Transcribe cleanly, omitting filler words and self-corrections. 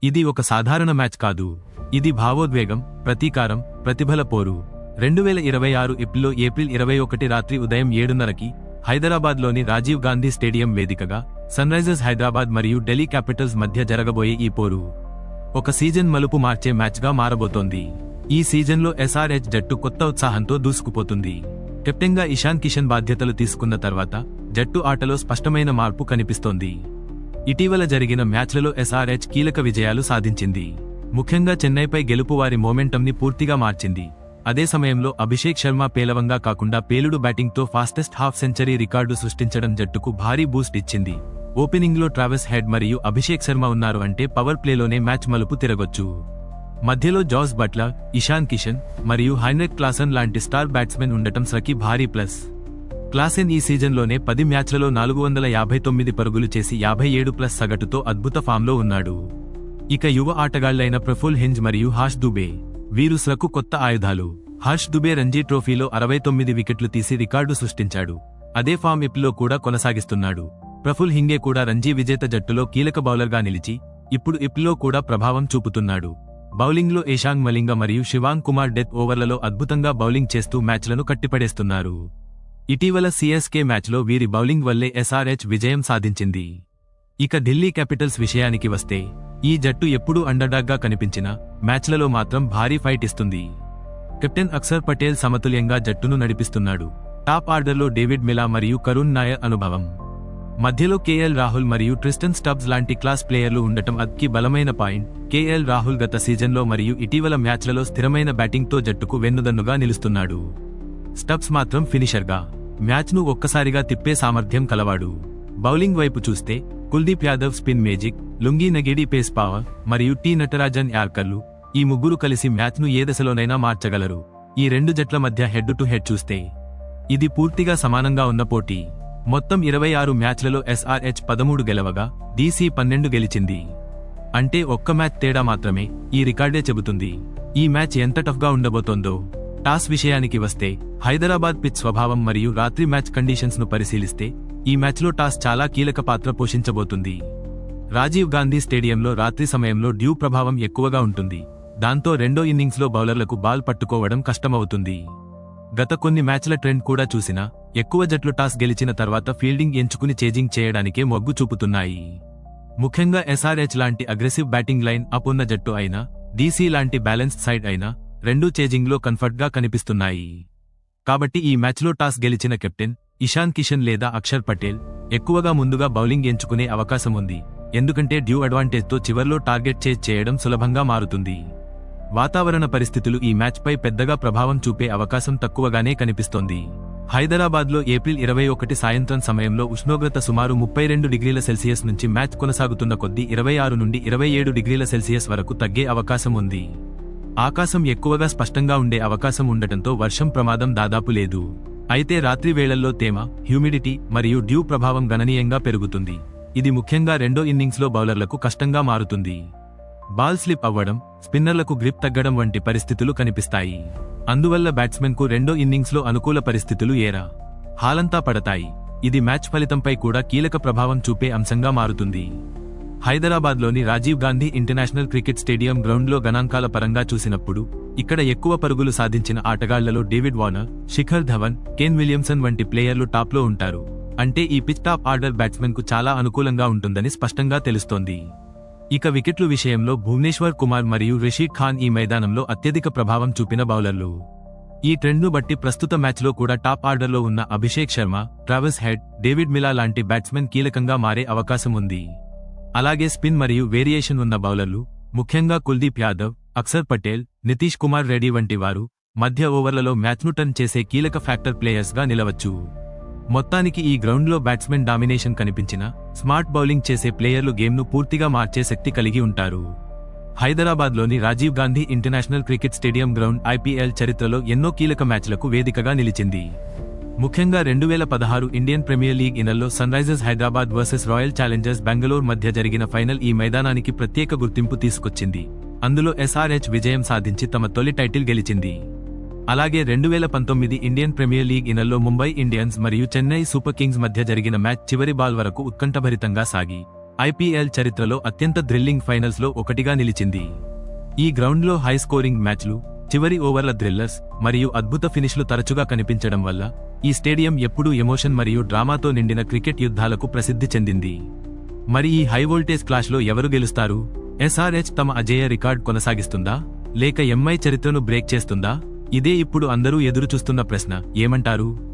ఇది ఒక సాధారణ మ్యాచ్ కాదు. ఇది భావోద్వేగం, ప్రతీకారం, ప్రతిభల పోరు. 2026 ఏప్రిల్ 21 రాత్రి ఉదయం 7:30కి హైదరాబాద్లోని రాజీవ్ గాంధీ స్టేడియం వేదికగా సన్రైజర్స్ హైదరాబాద్ మరియు ఢిల్లీ క్యాపిటల్స్ మధ్య జరగబోయే ఈ పోరు ఒక సీజన్ మలుపు మార్చే మ్యాచ్గా మారబోతోంది. ఈ సీజన్లో ఎస్ఆర్హెచ్ జట్టు కొత్త ఉత్సాహంతో దూసుకుపోతుంది. కెప్టెన్గా ఇషాన్ కిషన్ బాధ్యతలు తీసుకున్న తర్వాత జట్టు ఆటలో స్పష్టమైన మార్పు కనిపిస్తోంది. ఇటీవల జరిగిన మ్యాచ్లలో ఎస్ఆర్హెచ్ కీలక విజయాలు సాధించింది. ముఖ్యంగా చెన్నైపై గెలుపు వారి మొమెంటంని పూర్తిగా మార్చింది. అదే సమయంలో అభిషేక్ శర్మ పేలవంగా కాకుండా పేలుడు బ్యాటింగ్తో ఫాస్టెస్ట్ హాఫ్ సెంచరీ రికార్డు సృష్టించడం జట్టుకు భారీ బూస్ట్ ఇచ్చింది. ఓపెనింగ్లో ట్రావిస్ హెడ్ మరియు అభిషేక్ శర్మ ఉన్నారు అంటే పవర్ ప్లేలోనే మ్యాచ్ మలుపు తిరగొచ్చు. మధ్యలో జాస్ బట్లర్, ఇషాన్ కిషన్ మరియు హైనెక్ క్లాసన్ లాంటి స్టార్ బ్యాట్స్మెన్ ఉండటం శ్రకి భారీ ప్లస్. క్లాసెన్ ఈ సీజన్లోనే 10 మ్యాచ్లలో 459 పరుగులు చేసి 57+ సగటుతో అద్భుత ఫామ్లో ఉన్నాడు. ఇక యువ ఆటగాళ్లైన ప్రఫుల్ హెంజ్ మరియు హాష్ దుబే, వీరు శ్రకు కొత్త ఆయుధాలు. హర్ష్ దుబే రంజీ ట్రోఫీలో 69 వికెట్లు తీసి రికార్డు సృష్టించాడు. అదే ఫామ్ ఇప్లో కూడా కొనసాగిస్తున్నాడు. ప్రఫుల్ హింగే కూడా రంజీ విజేత జట్టులో కీలక బౌలర్గా నిలిచి ఇప్పుడు ఇప్లో కూడా ప్రభావం చూపుతున్నాడు. బౌలింగ్లో ఏషాంగ్ మలింగ మరియు శివాంగ్ కుమార్ డెత్ ఓవర్లలో అద్భుతంగా బౌలింగ్ చేస్తూ మ్యాచ్లను కట్టిపడేస్తున్నారు. ఇటీవల సిఎస్కే మ్యాచ్లో వీరి బౌలింగ్ వల్లే ఎస్ఆర్హెచ్ విజయం సాధించింది. ఇక ఢిల్లీ క్యాపిటల్స్ విషయానికి వస్తే ఈ జట్టు ఎప్పుడూ అండర్డాగ్గా కనిపించినా మ్యాచ్లలో మాత్రం భారీ ఫైట్ ఇస్తుంది. కెప్టెన్ అక్షర్ పటేల్ సమతుల్యంగా జట్టును నడిపిస్తున్నాడు. టాప్ ఆర్డర్లో డేవిడ్ మిలా మరియు కరుణ్ నాయర్ అనుభవం. మధ్యలో కేఎల్ రాహుల్ మరియు ట్రిస్టన్ స్టబ్స్ లాంటి క్లాస్ ప్లేయర్లు ఉండటం అద్కి బలమైన పాయింట్. కేఎల్ రాహుల్ గత సీజన్లో మరియు ఇటీవల మ్యాచ్లలో స్థిరమైన బ్యాటింగ్తో జట్టుకు వెన్నుదన్నుగా నిలుస్తున్నాడు. స్టబ్స్ మాత్రం ఫినిషర్గా మ్యాచ్ను ఒక్కసారిగా తిప్పే సామర్థ్యం కలవాడు. బౌలింగ్ వైపు చూస్తే Kuldeep Yadav spin magic, Lungi Ngidi pace power మరియు టి నటరాజన్ యార్కర్లు, ఈ ముగ్గురు కలిసి మ్యాచ్ను ఏ దశలోనైనా మార్చగలరు. ఈ రెండు జట్ల మధ్య హెడ్ టు హెడ్ చూస్తే ఇది పూర్తిగా సమానంగా ఉన్న పోటీ. మొత్తం 26 మ్యాచ్లలో ఎస్ఆర్హెచ్ 13 గెలవగా డీసీ 12 గెలిచింది. అంటే ఒక్క మ్యాచ్ తేడా మాత్రమే ఈ రికార్డే చెబుతుంది ఈ మ్యాచ్ ఎంత టఫ్గా ఉండబోతోందో. టాస్ విషయానికి వస్తే హైదరాబాద్ పిచ్ స్వభావం మరియు రాత్రి మ్యాచ్ కండిషన్స్ ను పరిశీలిస్తే ఈ మ్యాచ్లో టాస్ చాలా కీలక పాత్ర పోషించబోతుంది. రాజీవ్ గాంధీ స్టేడియంలో రాత్రి సమయంలో డ్యూ ప్రభావం ఎక్కువగా ఉంటుంది. దాంతో రెండో ఇన్నింగ్స్లో బౌలర్లకు బాల్ పట్టుకోవడం కష్టమవుతుంది. గత కొన్ని మ్యాచ్ల ట్రెండ్ కూడా చూసినా ఎక్కువ జట్లు టాస్ గెలిచిన తర్వాత ఫీల్డింగ్ ఎంచుకుని చేజింగ్ చేయడానికే మొగ్గు చూపుతున్నాయి. ముఖ్యంగా ఎస్ఆర్హెచ్ లాంటి అగ్రెసివ్ బ్యాటింగ్ లైన్ అప్ ఉన్న జట్టు అయినా డీసీ లాంటి బ్యాలెన్స్డ్ సైడ్ అయినా రెండూ చేజింగ్లో కన్ఫర్ట్గా కనిపిస్తున్నాయి. కాబట్టి ఈ మ్యాచ్లో టాస్ గెలిచిన కెప్టెన్ ఇషాన్ కిషన్ లేదా అక్షర్ పటేల్ ఎక్కువగా ముందుగా బౌలింగ్ ఎంచుకునే అవకాశం ఉంది. ఎందుకంటే డ్యూ అడ్వాంటేజ్తో చివర్లో టార్గెట్ చేజ్ చేయడం సులభంగా మారుతుంది. వాతావరణ పరిస్థితులు ఈ మ్యాచ్పై పెద్దగా ప్రభావం చూపే అవకాశం తక్కువగానే కనిపిస్తోంది. హైదరాబాద్లో ఏప్రిల్ 21 సాయంత్రం సమయంలో ఉష్ణోగ్రత సుమారు 32 డిగ్రీల సెల్సియస్ నుంచి మ్యాచ్ కొనసాగుతున్న కొద్దీ 26 నుండి 27 డిగ్రీల సెల్సియస్ వరకు తగ్గే అవకాశం ఉంది. ఆకాశం ఎక్కువగా స్పష్టంగా ఉండే అవకాశం ఉండటంతో వర్షం ప్రమాదం దాదాపు లేదు. అయితే రాత్రి వేళల్లో తేమ, హ్యూమిడిటీ మరియు డ్యూ ప్రభావం గణనీయంగా పెరుగుతుంది. ఇది ముఖ్యంగా రెండో ఇన్నింగ్స్లో బౌలర్లకు కష్టంగా మారుతుంది. బాల్ స్లిప్ అవ్వడం, స్పిన్నర్లకు గ్రిప్ తగ్గడం వంటి పరిస్థితులు కనిపిస్తాయి. అందువల్ల బ్యాట్స్మెన్కు రెండో ఇన్నింగ్స్లో అనుకూల పరిస్థితులు ఏరా హాలంతా పడతాయి. ఇది మ్యాచ్ ఫలితంపై కూడా కీలక ప్రభావం చూపే అంశంగా మారుతుంది. హైదరాబాద్లోని Rajiv Gandhi international cricket stadium గ్రౌండ్లో గణాంకాల పరంగా చూసినప్పుడు ఇక్కడ ఎక్కువ పరుగులు సాధించిన ఆటగాళ్లలో David Warner, Shikhar Dhawan, Kane Williamson వంటి ప్లేయర్లు టాప్లో ఉంటారు. అంటే ఈ పిచ్ టాప్ ఆర్డర్ బ్యాట్స్మెన్కు చాలా అనుకూలంగా ఉంటుందని స్పష్టంగా తెలుస్తోంది. ఇక వికెట్లు విషయంలో భువనేశ్వర్ కుమార్ మరియు రషీద్ ఖాన్ ఈ మైదానంలో అత్యధిక ప్రభావం చూపిన బౌలర్లు. ఈ ట్రెండ్ను బట్టి ప్రస్తుత మ్యాచ్లో కూడా టాప్ ఆర్డర్లో ఉన్న Abhishek Sharma, Travis Head, David Miller లాంటి బ్యాట్స్మెన్ కీలకంగా మారే అవకాశం ఉంది. అలాగే స్పిన్ మరియు వేరియేషన్ ఉన్న బౌలర్లు, ముఖ్యంగా కుల్దీప్ యాదవ్, అక్షర్ పటేల్, నితీష్ కుమార్ రెడ్డి వంటి వారు మధ్య ఓవర్లలో మ్యాచ్ను టర్న్ చేసే కీలక ఫ్యాక్టర్ ప్లేయర్స్గా నిలవచ్చు. మొత్తానికి ఈ గ్రౌండ్లో బ్యాట్స్మెన్ డామినేషన్ కనిపించినా స్మార్ట్ బౌలింగ్ చేసే ప్లేయర్లు గేమ్ను పూర్తిగా మార్చే శక్తి కలిగి ఉంటారు. హైదరాబాద్లోని Rajiv Gandhi international cricket stadium ground IPL చరిత్రలో ఎన్నో కీలక మ్యాచ్లకు వేదికగా నిలిచింది. ముఖ్యంగా 2016 ఇండియన్ ప్రీమియర్ లీగ్ ఇనల్లో Sunrisers Hyderabad versus Royal Challengers Bengaluru మధ్య జరిగిన ఫైనల్ ఈ మైదానానికి ప్రత్యేక గుర్తింపు తీసుకొచ్చింది. అందులో ఎస్ఆర్హెచ్ విజయం సాధించి తమ తొలి టైటిల్ గెలిచింది. అలాగే 2019 ఇండియన్ ప్రీమియర్ లీగ్ ఇనల్లో ముంబై ఇండియన్స్ మరియు చెన్నై సూపర్ కింగ్స్ మధ్య జరిగిన మ్యాచ్ చివరి బాల్ వరకు ఉత్కంఠభరితంగా సాగి ఐపీఎల్ చరిత్రలో అత్యంత థ్రిల్లింగ్ ఫైనల్స్లో ఒకటిగా నిలిచింది. ఈ గ్రౌండ్లో హై స్కోరింగ్ మ్యాచ్లు, చివరి ఓవర్ల థ్రిల్లర్స్ మరియు అద్భుత ఫినిష్లు తరచుగా కనిపించడం వల్ల ఈ స్టేడియం ఎప్పుడూ ఎమోషన్ మరియు డ్రామాతో నిండిన క్రికెట్ యుద్ధాలకు ప్రసిద్ధి చెందింది. మరి ఈ హై వోల్టేజ్ క్లాష్లో ఎవరు గెలుస్తారు? ఎస్ఆర్హెచ్ తమ అజేయ రికార్డ్ కొనసాగిస్తుందా, లేక ఎంఐ చరిత్రను బ్రేక్ చేస్తుందా? ఇదే ఇప్పుడు అందరూ ఎదురుచూస్తున్న ప్రశ్న. ఏమంటారు?